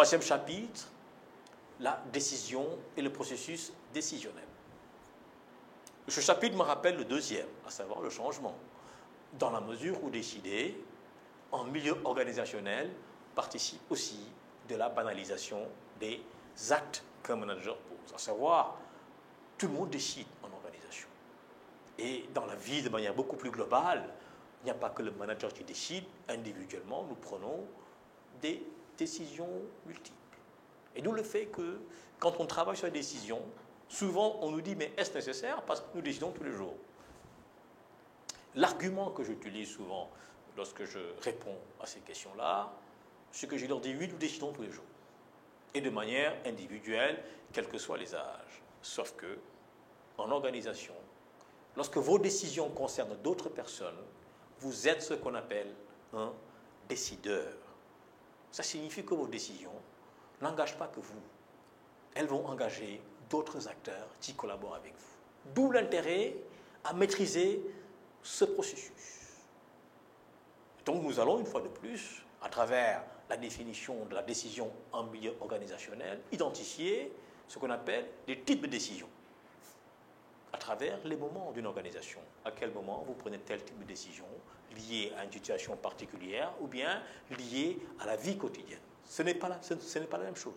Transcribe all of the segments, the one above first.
Troisième chapitre, la décision et le processus décisionnel. Ce chapitre me rappelle le deuxième, à savoir le changement, dans la mesure où décider en milieu organisationnel participe aussi de la banalisation des actes qu'un manager pose, à savoir tout le monde décide en organisation. Et dans la vie de manière beaucoup plus globale, il n'y a pas que le manager qui décide, individuellement nous prenons des décisions multiples. Et d'où le fait que quand on travaille sur les décisions, souvent on nous dit mais est-ce nécessaire parce que nous décidons tous les jours. L'argument que j'utilise souvent lorsque je réponds à ces questions-là, c'est que je leur dis oui, nous décidons tous les jours. Et de manière individuelle, quels que soient les âges. Sauf que, en organisation, lorsque vos décisions concernent d'autres personnes, vous êtes ce qu'on appelle un décideur. Ça signifie que vos décisions n'engagent pas que vous. Elles vont engager d'autres acteurs qui collaborent avec vous. D'où l'intérêt à maîtriser ce processus. Donc nous allons, une fois de plus, à travers la définition de la décision en milieu organisationnel, identifier ce qu'on appelle des types de décisions à travers les moments d'une organisation. À quel moment vous prenez tel type de décision lié à une situation particulière ou bien lié à la vie quotidienne. Ce n'est pas la même chose.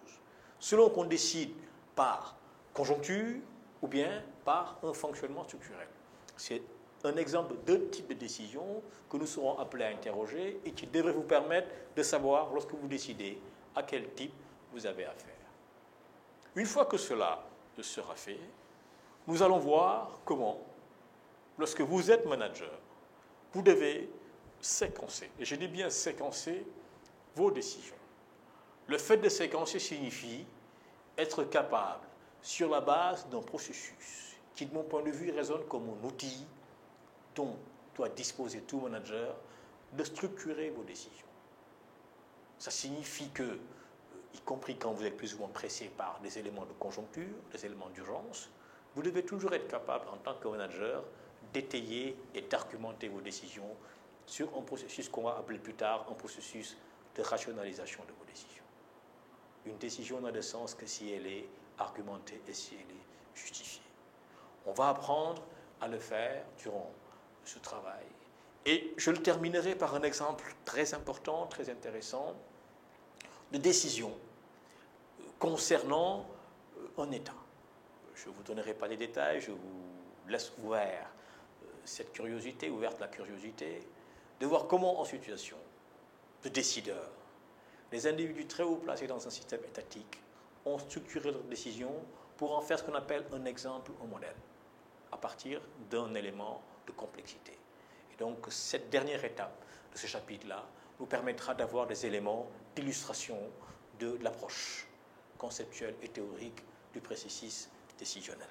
Selon qu'on décide par conjoncture ou bien par un fonctionnement structurel. C'est un exemple de deux types de décisions que nous serons appelés à interroger et qui devraient vous permettre de savoir, lorsque vous décidez, à quel type vous avez affaire. Une fois que cela sera fait, nous allons voir comment, lorsque vous êtes manager, vous devez séquencer, et je dis bien séquencer, vos décisions. Le fait de séquencer signifie être capable, sur la base d'un processus qui, de mon point de vue, résonne comme un outil dont doit disposer tout manager, de structurer vos décisions. Ça signifie que, y compris quand vous êtes plus ou moins pressé par des éléments de conjoncture, des éléments d'urgence, vous devez toujours être capable, en tant que manager, d'étayer et d'argumenter vos décisions sur un processus qu'on va appeler plus tard un processus de rationalisation de vos décisions. Une décision n'a de sens que si elle est argumentée et si elle est justifiée. On va apprendre à le faire durant ce travail. Et je le terminerai par un exemple très important, très intéressant, de décision concernant un État. Je ne vous donnerai pas les détails, je vous laisse ouvert cette curiosité, ouverte la curiosité, de voir comment en situation de décideur, les individus très haut placés dans un système étatique ont structuré leurs décisions pour en faire ce qu'on appelle un exemple, un modèle, à partir d'un élément de complexité. Et donc, cette dernière étape de ce chapitre-là nous permettra d'avoir des éléments d'illustration de l'approche conceptuelle et théorique du processus décisionnel.